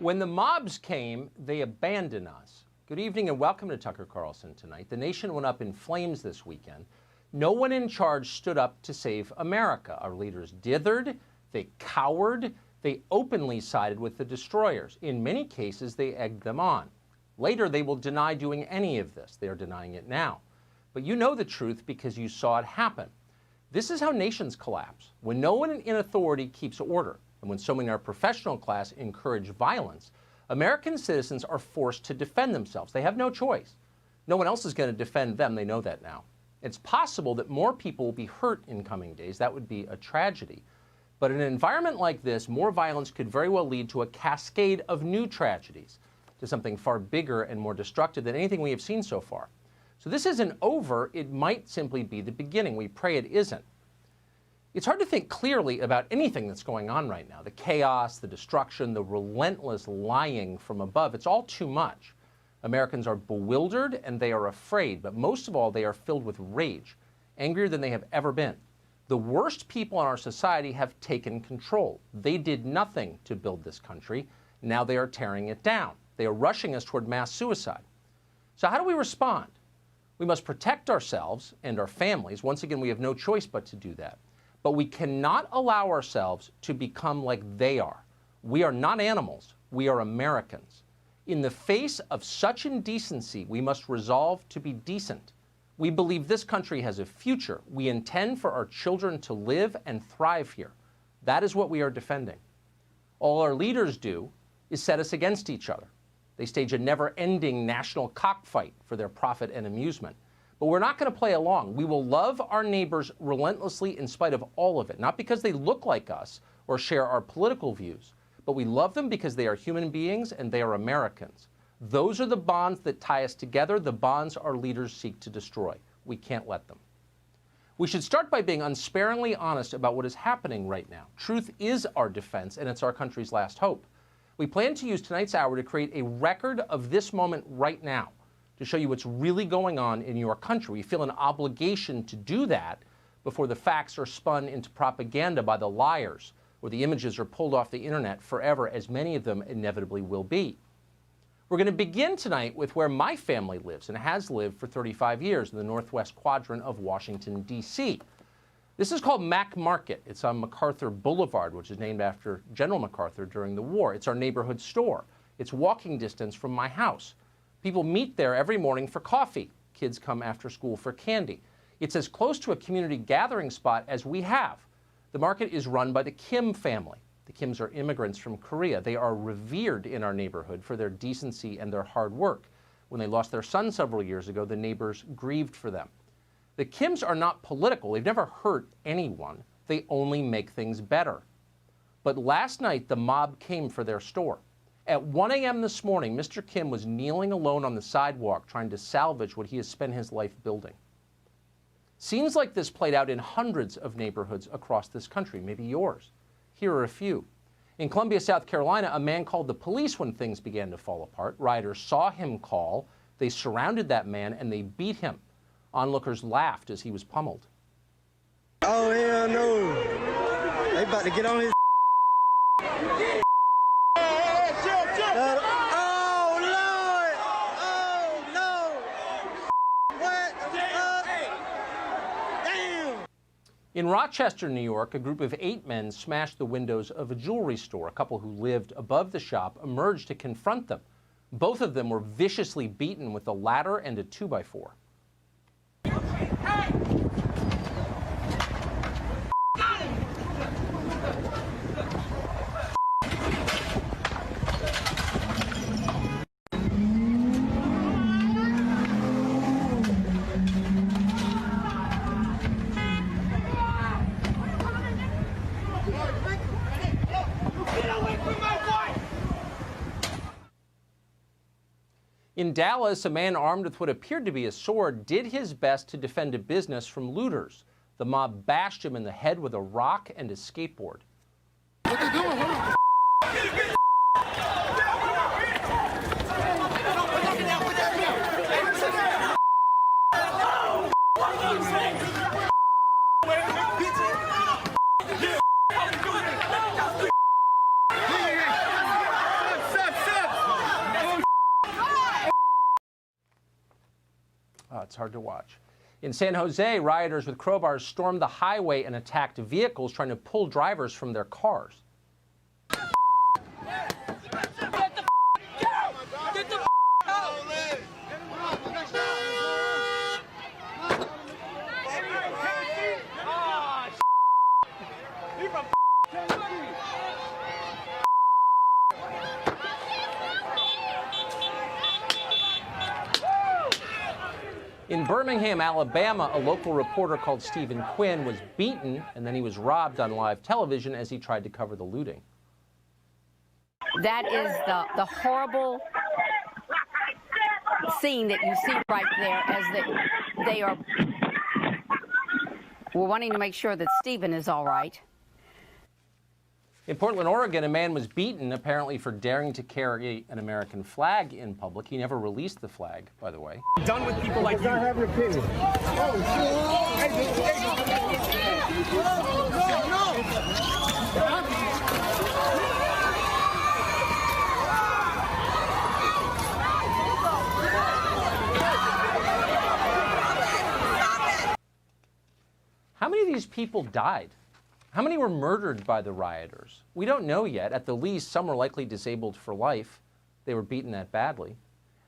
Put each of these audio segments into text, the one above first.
When the mobs came, they abandoned us. Good evening and welcome to Tucker Carlson Tonight. The nation went up in flames this weekend. No one in charge stood up to save America. Our leaders dithered, they cowered, they openly sided with the destroyers. In many cases, they egged them on. Later, they will deny doing any of this. They are denying it now. But you know the truth because you saw it happen. This is how nations collapse. When no one in authority keeps order, and when so many in our professional class encourage violence, American citizens are forced to defend themselves. They have no choice. No one else is going to defend them. They know that now. It's possible that more people will be hurt in coming days. That would be a tragedy. But in an environment like this, more violence could very well lead to a cascade of new tragedies, to something far bigger and more destructive than anything we have seen so far. So this isn't over. It might simply be the beginning. We pray it isn't. It's hard to think clearly about anything that's going on right now. The chaos, the destruction, the relentless lying from above. It's all too much. Americans are bewildered and they are afraid, but most of all, they are filled with rage, angrier than they have ever been. The worst people in our society have taken control. They did nothing to build this country. Now they are tearing it down. They are rushing us toward mass suicide. So how do we respond? We must protect ourselves and our families. Once again, we have no choice but to do that. But we cannot allow ourselves to become like they are. We are not animals. We are Americans. In the face of such indecency, we must resolve to be decent. We believe this country has a future. We intend for our children to live and thrive here. That is what we are defending. All our leaders do is set us against each other. They stage a never-ending national cockfight for their profit and amusement. But we're not going to play along. We will love our neighbors relentlessly in spite of all of it, not because they look like us or share our political views, but we love them because they are human beings and they are Americans. Those are the bonds that tie us together, the bonds our leaders seek to destroy. We can't let them. We should start by being unsparingly honest about what is happening right now. Truth is our defense, and it's our country's last hope. We plan to use tonight's hour to create a record of this moment right now, to show you what's really going on in your country. We feel an obligation to do that before the facts are spun into propaganda by the liars, or the images are pulled off the internet forever, as many of them inevitably will be. We're going to begin tonight with where my family lives and has lived for 35 years in the northwest quadrant of Washington, D.C. This is called Mack Market. It's on MacArthur Boulevard, which is named after General MacArthur during the war. It's our neighborhood store. It's walking distance from my house. People meet there every morning for coffee. Kids come after school for candy. It's as close to a community gathering spot as we have. The market is run by the Kim family. The Kims are immigrants from Korea. They are revered in our neighborhood for their decency and their hard work. When they lost their son several years ago, the neighbors grieved for them. The Kims are not political. They've never hurt anyone. They only make things better. But last night, the mob came for their store. At 1 a.m. this morning, Mr. Kim was kneeling alone on the sidewalk trying to salvage what he has spent his life building. Scenes like this played out in hundreds of neighborhoods across this country, maybe yours. Here are a few. In Columbia, South Carolina, a man called the police when things began to fall apart. Rioters saw him call. They surrounded that man and they beat him. Onlookers laughed as he was pummeled. Oh, hell no. They about to get on his In Rochester, New York, a group of 8 men smashed the windows of a jewelry store. A couple who lived above the shop emerged to confront them. Both of them were viciously beaten with a ladder and a 2x4. In Dallas, a man armed with what appeared to be a sword did his best to defend a business from looters. The mob bashed him in the head with a rock and a skateboard. What they doing? it's hard to watch. In San Jose, rioters with crowbars stormed the highway and attacked vehicles trying to pull drivers from their cars. In Birmingham, Alabama, a local reporter called Stephen Quinn was beaten and then he was robbed on live television as he tried to cover the looting. That is the horrible scene that you see right there as they are. We're wanting to make sure that Stephen is all right. In Portland, Oregon, a man was beaten apparently for daring to carry an American flag in public. He never released the flag, by the way. Done with people like you. I have your opinion. How many of these people died? How many were murdered by the rioters? We don't know yet. At the least, some were likely disabled for life. They were beaten that badly.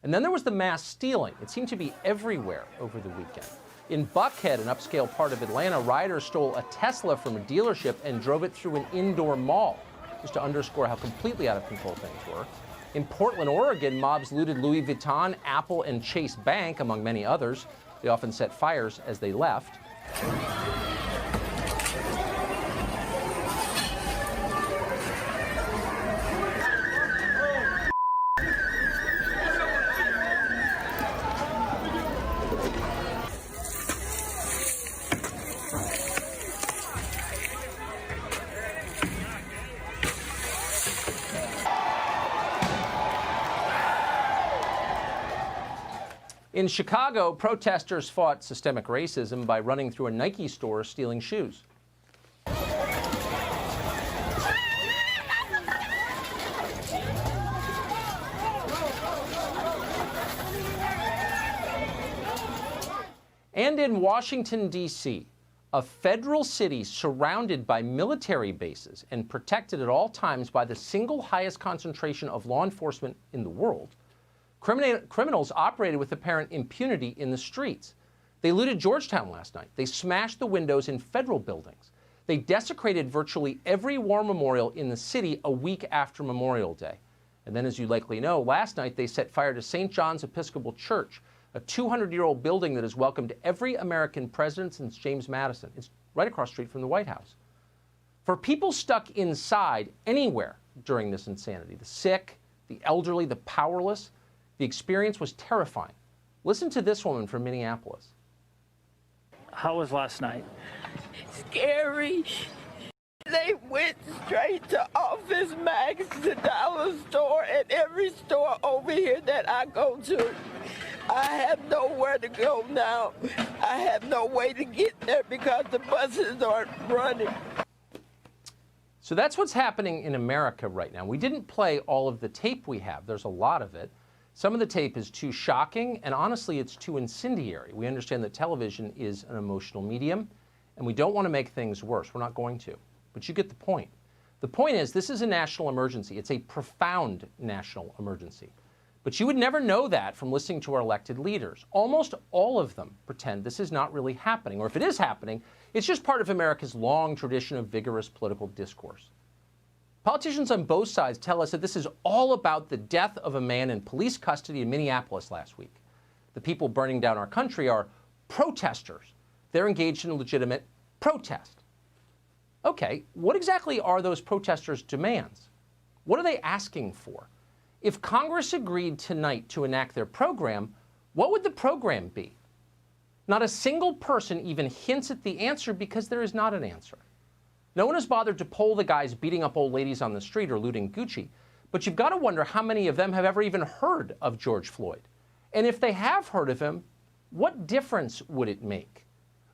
And then there was the mass stealing. It seemed to be everywhere over the weekend. In Buckhead, an upscale part of Atlanta, rioters stole a Tesla from a dealership and drove it through an indoor mall, just to underscore how completely out of control things were. In Portland, Oregon, mobs looted Louis Vuitton, Apple, and Chase Bank, among many others. They often set fires as they left. In Chicago, protesters fought systemic racism by running through a Nike store stealing shoes. And in Washington, D.C., a federal city surrounded by military bases and protected at all times by the single highest concentration of law enforcement in the world, criminals operated with apparent impunity in the streets. They looted Georgetown last night. They smashed the windows in federal buildings. They desecrated virtually every war memorial in the city a week after Memorial Day. And then, as you likely know, last night they set fire to St. John's Episcopal Church, a 200-year-old building that has welcomed every American president since James Madison. It's right across the street from the White House. For people stuck inside anywhere during this insanity, the sick, the elderly, the powerless, the experience was terrifying. Listen to this woman from Minneapolis. How was last night? Scary. They went straight to Office Max, the dollar store, and every store over here that I go to. I have nowhere to go now. I have no way to get there because the buses aren't running. So that's what's happening in America right now. We didn't play all of the tape we have. There's a lot of it. Some of the tape is too shocking, and honestly, it's too incendiary. We understand that television is an emotional medium, and we don't want to make things worse. We're not going to. But you get the point. The point is, this is a national emergency. It's a profound national emergency. But you would never know that from listening to our elected leaders. Almost all of them pretend this is not really happening, or if it is happening, it's just part of America's long tradition of vigorous political discourse. Politicians on both sides tell us that this is all about the death of a man in police custody in Minneapolis last week. The people burning down our country are protesters. They're engaged in a legitimate protest. Okay, what exactly are those protesters' demands? What are they asking for? If Congress agreed tonight to enact their program, what would the program be? Not a single person even hints at the answer because there is not an answer. No one has bothered to poll the guys beating up old ladies on the street or looting Gucci, but you've got to wonder how many of them have ever even heard of George Floyd. And if they have heard of him, what difference would it make?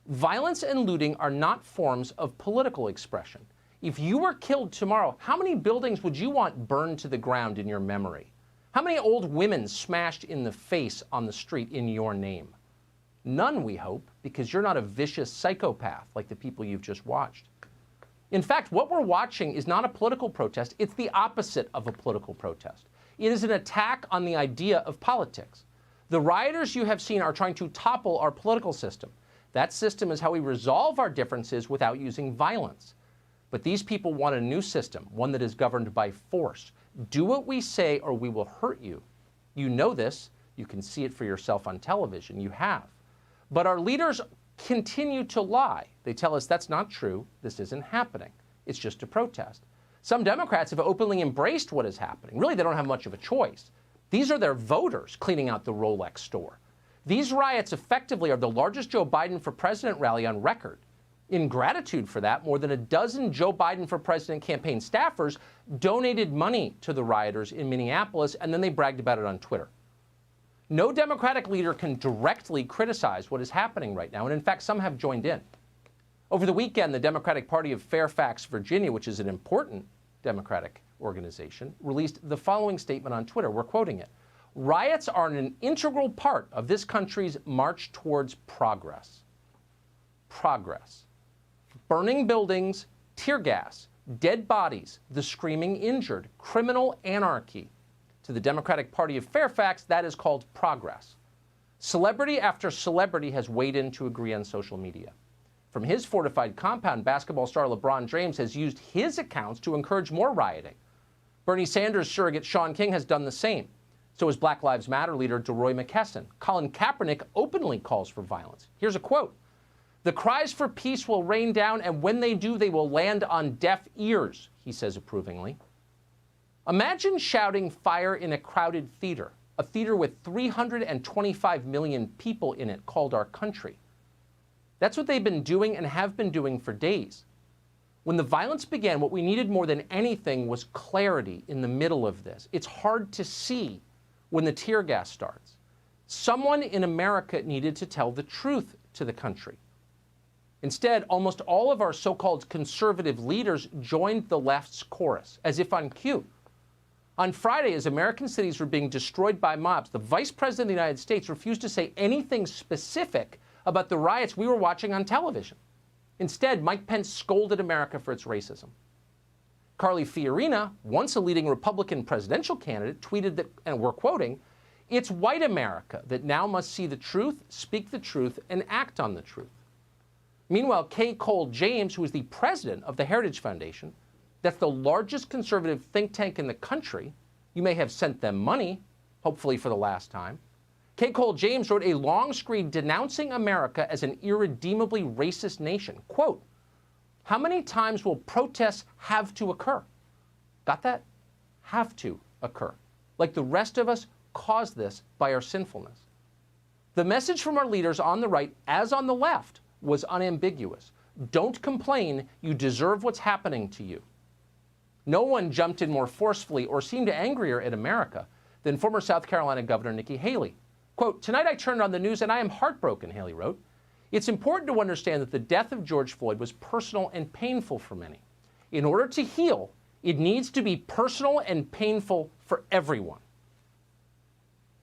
Violence and looting are not forms of political expression. If you were killed tomorrow, how many buildings would you want burned to the ground in your memory? How many old women smashed in the face on the street in your name? None, we hope, because you're not a vicious psychopath like the people you've just watched. In fact, what we're watching is not a political protest. It's the opposite of a political protest. It is an attack on the idea of politics. The rioters you have seen are trying to topple our political system. That system is how we resolve our differences without using violence. But these people want a new system, one that is governed by force. Do what we say or we will hurt you. You know this. You can see it for yourself on television. You have. But our leaders continue to lie. They tell us that's not true. This isn't happening. It's just a protest. Some Democrats have openly embraced what is happening. Really, they don't have much of a choice. These are their voters cleaning out the Rolex store. These riots effectively are the largest Joe Biden for president rally on record. In gratitude for that, more than a dozen Joe Biden for president campaign staffers donated money to the rioters in Minneapolis, and then they bragged about it on Twitter. No Democratic leader can directly criticize what is happening right now, and in fact, some have joined in. Over the weekend, the Democratic Party of Fairfax, Virginia, which is an important Democratic organization, released the following statement on Twitter. We're quoting it. Riots are an integral part of this country's march towards progress. Progress. Burning buildings, tear gas, dead bodies, the screaming injured, criminal anarchy. To the Democratic Party of Fairfax, that is called progress. Celebrity after celebrity has weighed in to agree on social media. From his fortified compound, basketball star LeBron James has used his accounts to encourage more rioting. Bernie Sanders surrogate Sean King has done the same. So has Black Lives Matter leader DeRoy McKesson. Colin Kaepernick openly calls for violence. Here's a quote. The cries for peace will rain down, and when they do, they will land on deaf ears, he says approvingly. Imagine shouting fire in a crowded theater, a theater with 325 million people in it called our country. That's what they've been doing and have been doing for days. When the violence began, what we needed more than anything was clarity in the middle of this. It's hard to see when the tear gas starts. Someone in America needed to tell the truth to the country. Instead, almost all of our so-called conservative leaders joined the left's chorus, as if on cue. On Friday, as American cities were being destroyed by mobs, the Vice President of the United States refused to say anything specific about the riots we were watching on television. Instead, Mike Pence scolded America for its racism. Carly Fiorina, once a leading Republican presidential candidate, tweeted that, and we're quoting, "It's white America that now must see the truth, speak the truth, and act on the truth." Meanwhile, Kay Cole James, who is the president of the Heritage Foundation, that's the largest conservative think tank in the country, you may have sent them money, hopefully for the last time. Kay Cole James wrote a long screed denouncing America as an irredeemably racist nation. Quote, how many times will protests have to occur? Got that? Have to occur. Like the rest of us caused this by our sinfulness. The message from our leaders on the right, as on the left, was unambiguous. Don't complain, you deserve what's happening to you. No one jumped in more forcefully or seemed angrier at America than former South Carolina Governor Nikki Haley. Quote, tonight I turned on the news and I am heartbroken, Haley wrote. It's important to understand that the death of George Floyd was personal and painful for many. In order to heal, it needs to be personal and painful for everyone.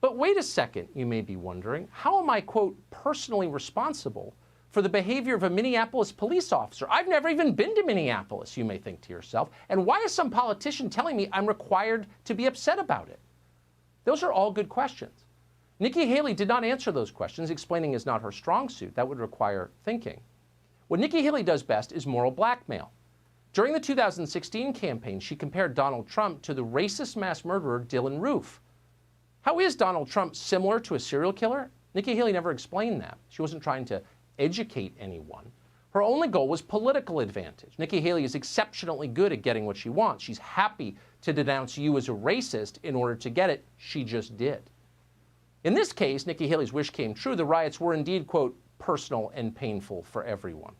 But wait a second, you may be wondering, how am I, quote, personally responsible for the behavior of a Minneapolis police officer? I've never even been to Minneapolis, you may think to yourself. And why is some politician telling me I'm required to be upset about it? Those are all good questions. Nikki Haley did not answer those questions. Explaining is not her strong suit. That would require thinking. What Nikki Haley does best is moral blackmail. During the 2016 campaign, she compared Donald Trump to the racist mass murderer Dylan Roof. How is Donald Trump similar to a serial killer? Nikki Haley never explained that. She wasn't trying to educate anyone. Her only goal was political advantage. Nikki Haley is exceptionally good at getting what she wants. She's happy to denounce you as a racist in order to get it. She just did. In this case, Nikki Haley's wish came true. The riots were indeed, quote, personal and painful for everyone.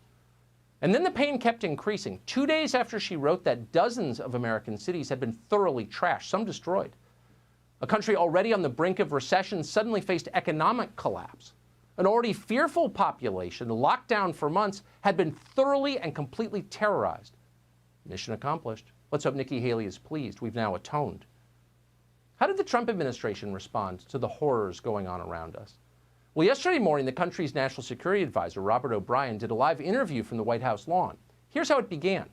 And then the pain kept increasing. 2 days after she wrote that, dozens of American cities had been thoroughly trashed, some destroyed. A country already on the brink of recession suddenly faced economic collapse. An already fearful population, locked down for months, had been thoroughly and completely terrorized. Mission accomplished. Let's hope Nikki Haley is pleased. We've now atoned. How did the Trump administration respond to the horrors going on around us? Well, yesterday morning, the country's national security advisor, Robert O'Brien, did a live interview from the White House lawn. Here's how it began.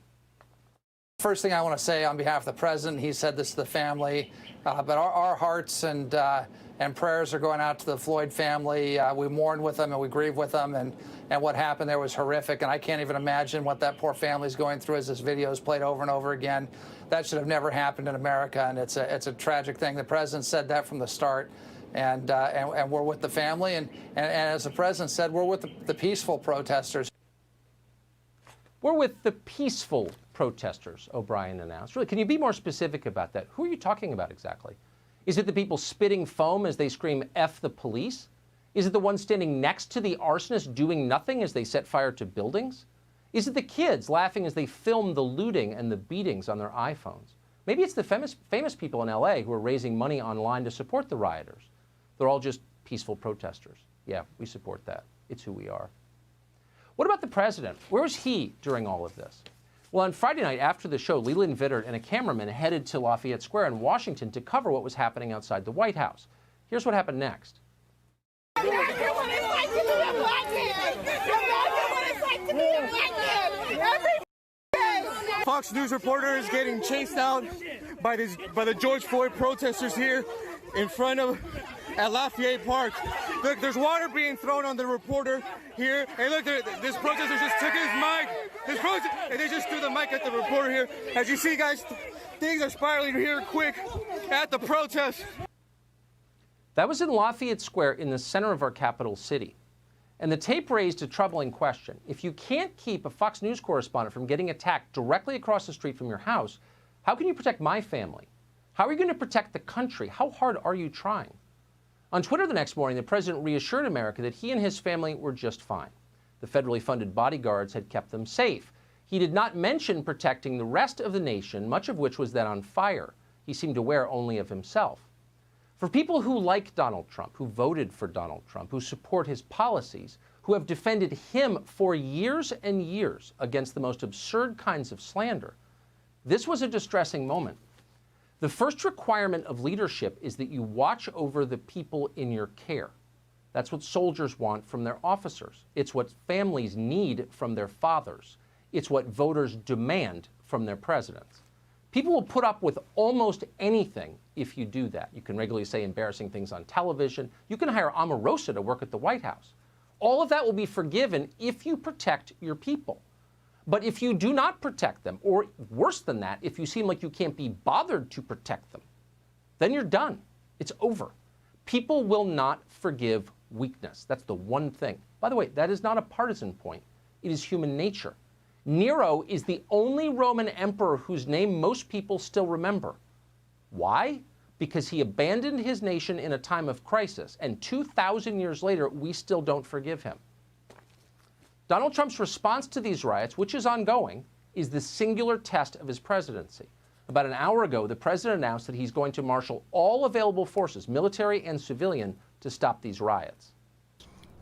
First thing I want to say on behalf of the president, he said this to the family, but our hearts and prayers are going out to the Floyd family. We mourn with them and we grieve with them, and what happened there was horrific, and I can't even imagine what that poor family's going through as this video is played over and over again. That should have never happened in America, and it's a tragic thing. The president said that from the start, and we're with the family, and as the president said, we're with the peaceful protesters. We're with the peaceful protesters, O'Brien announced. Really, can you be more specific about that? Who are you talking about exactly? Is it the people spitting foam as they scream, "F the police"? Is it the ones standing next to the arsonists doing nothing as they set fire to buildings? Is it the kids laughing as they film the looting and the beatings on their iPhones? Maybe it's the famous people in LA who are raising money online to support the rioters. They're all just peaceful protesters. Yeah, we support that. It's who we are. What about the president? Where was he during all of this? Well, on Friday night after the show, Leland Vittert and a cameraman headed to Lafayette Square in Washington to cover what was happening outside the White House. Here's what happened next. Fox News reporter is getting chased out by the George Floyd protesters here in front of at Lafayette Park. Look, there's water being thrown on the reporter here. Hey, look, this protester just took his mic. They just threw the mic at the reporter here. As you see, guys, things are spiraling here quick at the protest. That was in Lafayette Square in the center of our capital city. And the tape raised a troubling question. If you can't keep a Fox News correspondent from getting attacked directly across the street from your house, how can you protect my family? How are you going to protect the country? How hard are you trying? On Twitter the next morning, the president reassured America that he and his family were just fine. The federally funded bodyguards had kept them safe. He did not mention protecting the rest of the nation, much of which was then on fire. He seemed aware only of himself. For people who like Donald Trump, who voted for Donald Trump, who support his policies, who have defended him for years and years against the most absurd kinds of slander, this was a distressing moment. The first requirement of leadership is that you watch over the people in your care. That's what soldiers want from their officers. It's what families need from their fathers. It's what voters demand from their presidents. People will put up with almost anything if you do that. You can regularly say embarrassing things on television. You can hire Omarosa to work at the White House. All of that will be forgiven if you protect your people. But if you do not protect them, or worse than that, if you seem like you can't be bothered to protect them, then you're done. It's over. People will not forgive weakness. That's the one thing. By the way, that is not a partisan point. It is human nature. Nero is the only Roman emperor whose name most people still remember. Why? Because he abandoned his nation in a time of crisis, and 2,000 years later, we still don't forgive him. Donald Trump's response to these riots, which is ongoing, is the singular test of his presidency. About an hour ago, the president announced that he's going to marshal all available forces, military and civilian, to stop these riots.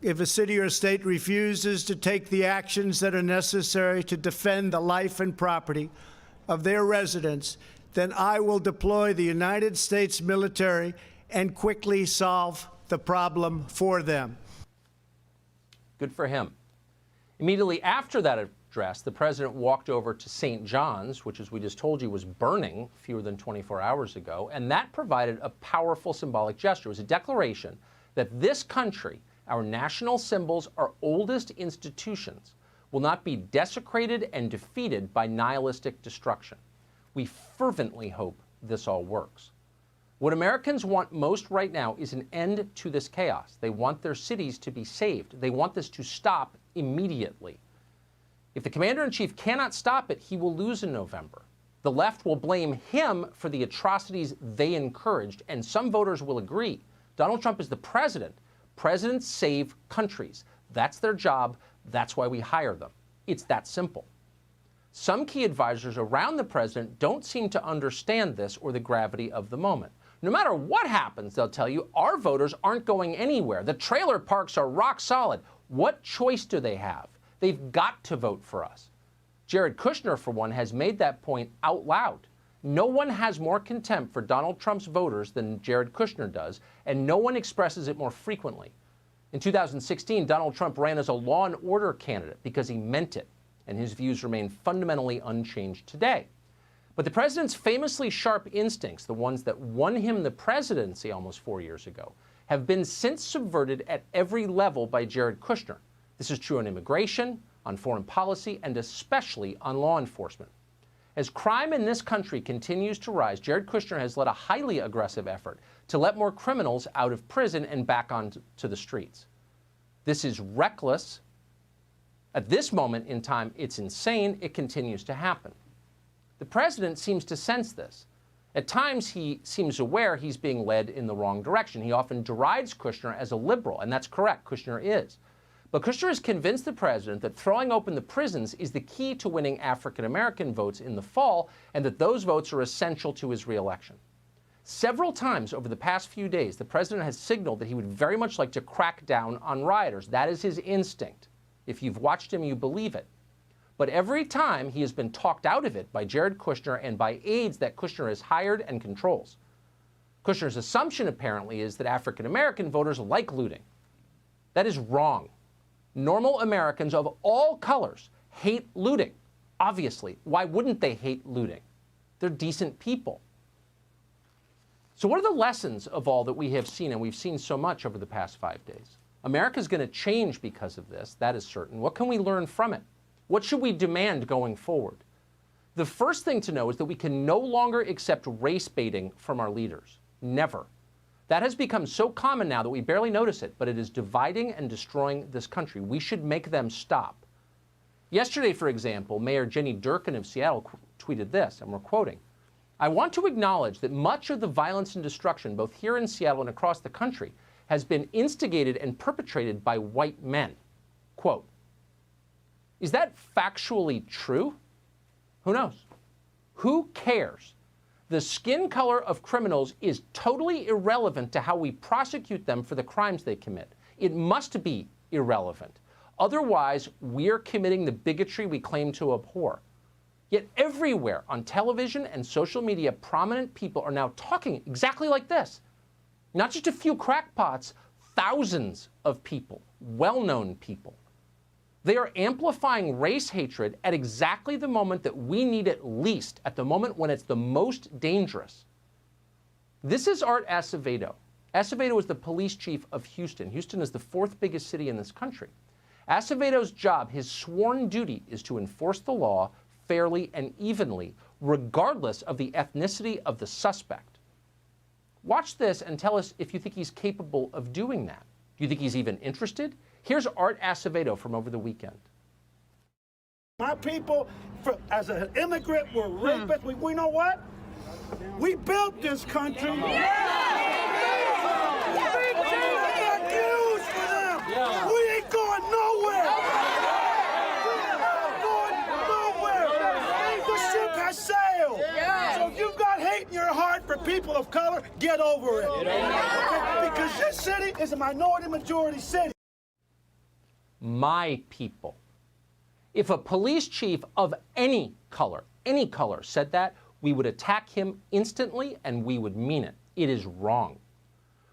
If a city or state refuses to take the actions that are necessary to defend the life and property of their residents, then I will deploy the United States military and quickly solve the problem for them. Good for him. Immediately after that address, the president walked over to St. John's, which, as we just told you, was burning fewer than 24 hours ago, and that provided a powerful symbolic gesture. It was a declaration that this country, our national symbols, our oldest institutions, will not be desecrated and defeated by nihilistic destruction. We fervently hope this all works. What Americans want most right now is an end to this chaos. They want their cities to be saved. They want this to stop immediately. If the commander-in-chief cannot stop it, he will lose in November. The left will blame him for the atrocities they encouraged, and some voters will agree. Donald Trump is the president. Presidents save countries. That's their job. That's why we hire them. It's that simple. Some key advisors around the president don't seem to understand this or the gravity of the moment. No matter what happens, they'll tell you, our voters aren't going anywhere. The trailer parks are rock solid. What choice do they have? They've got to vote for us. Jared Kushner, for one, has made that point out loud. No one has more contempt for Donald Trump's voters than Jared Kushner does, and no one expresses it more frequently. In 2016, Donald Trump ran as a law and order candidate because he meant it, and his views remain fundamentally unchanged today. But the president's famously sharp instincts, the ones that won him the presidency almost 4 years ago, have been since subverted at every level by Jared Kushner. This is true on immigration, on foreign policy, and especially on law enforcement. As crime in this country continues to rise, Jared Kushner has led a highly aggressive effort to let more criminals out of prison and back onto the streets. This is reckless. At this moment in time, it's insane. It continues to happen. The president seems to sense this. At times, he seems aware he's being led in the wrong direction. He often derides Kushner as a liberal, and that's correct. Kushner is. But Kushner has convinced the president that throwing open the prisons is the key to winning African-American votes in the fall, and that those votes are essential to his reelection. Several times over the past few days, the president has signaled that he would very much like to crack down on rioters. That is his instinct. If you've watched him, you believe it. But every time he has been talked out of it by Jared Kushner and by aides that Kushner has hired and controls. Kushner's assumption, apparently, is that African-American voters like looting. That is wrong. Normal Americans of all colors hate looting. Obviously, why wouldn't they hate looting? They're decent people. So what are the lessons of all that we have seen, and we've seen so much over the past 5 days? America's going to change because of this, that is certain. What can we learn from it? What should we demand going forward? The first thing to know is that we can no longer accept race baiting from our leaders. Never. That has become so common now that we barely notice it, but it is dividing and destroying this country. We should make them stop. Yesterday, for example, Mayor Jenny Durkan of Seattle tweeted this, and we're quoting, "I want to acknowledge that much of the violence and destruction, both here in Seattle and across the country, has been instigated and perpetrated by white men." Quote. Is that factually true? Who knows? Who cares? The skin color of criminals is totally irrelevant to how we prosecute them for the crimes they commit. It must be irrelevant. Otherwise, we're committing the bigotry we claim to abhor. Yet everywhere on television and social media, prominent people are now talking exactly like this. Not just a few crackpots, thousands of people, well-known people. They are amplifying race hatred at exactly the moment that we need it least, at the moment when it's the most dangerous. This is Art Acevedo. Acevedo is the police chief of Houston. Houston is the fourth biggest city in this country. Acevedo's job, his sworn duty, is to enforce the law fairly and evenly, regardless of the ethnicity of the suspect. Watch this and tell us if you think he's capable of doing that. Do you think he's even interested? Here's Art Acevedo from over the weekend. My people, as an immigrant, were rapists. We know what? We built this country. We ain't going nowhere. We're not going nowhere. The ship has sailed. So if you've got hate in your heart for people of color, get over it. Okay? Because this city is a minority-majority city. My people. If a police chief of any color said that, we would attack him instantly and we would mean it. It is wrong.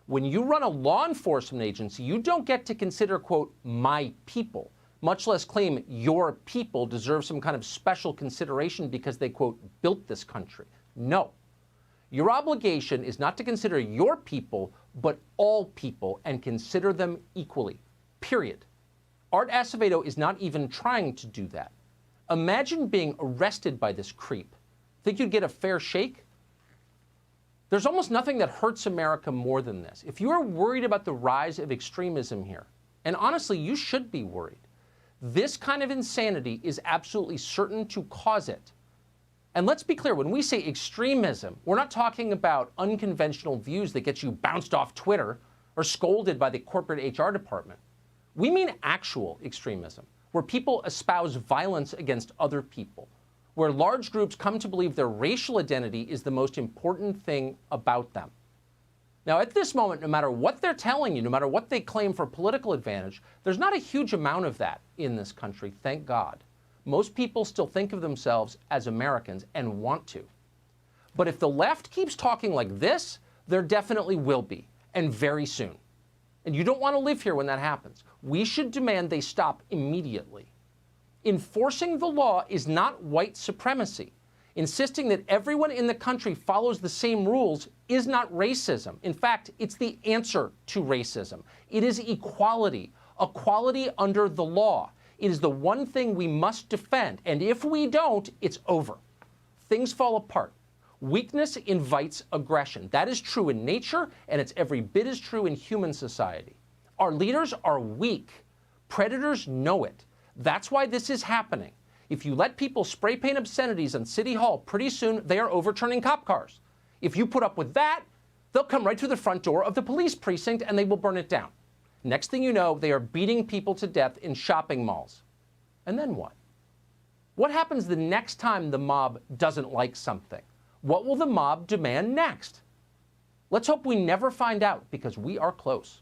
When you run a law enforcement agency, you don't get to consider, quote, my people, much less claim your people deserve some kind of special consideration because they, quote, built this country. No. Your obligation is not to consider your people, but all people, and consider them equally. Period. Art Acevedo is not even trying to do that. Imagine being arrested by this creep. Think you'd get a fair shake? There's almost nothing that hurts America more than this. If you are worried about the rise of extremism here, and honestly, you should be worried, this kind of insanity is absolutely certain to cause it. And let's be clear, when we say extremism, we're not talking about unconventional views that get you bounced off Twitter or scolded by the corporate HR department. We mean actual extremism, where people espouse violence against other people, where large groups come to believe their racial identity is the most important thing about them. Now, at this moment, no matter what they're telling you, no matter what they claim for political advantage, there's not a huge amount of that in this country, thank God. Most people still think of themselves as Americans and want to. But if the left keeps talking like this, there definitely will be, and very soon. And you don't want to live here when that happens. We should demand they stop immediately. Enforcing the law is not white supremacy. Insisting that everyone in the country follows the same rules is not racism. In fact, it's the answer to racism. It is equality, equality under the law. It is the one thing we must defend, and if we don't, it's over. Things fall apart. Weakness invites aggression. That is true in nature, and it's every bit as true in human society. Our leaders are weak. Predators know it. That's why this is happening. If you let people spray paint obscenities on City Hall, pretty soon they are overturning cop cars. If you put up with that, they'll come right through the front door of the police precinct and they will burn it down. Next thing you know, they are beating people to death in shopping malls. And then what? What happens the next time the mob doesn't like something? What will the mob demand next? Let's hope we never find out, because we are close.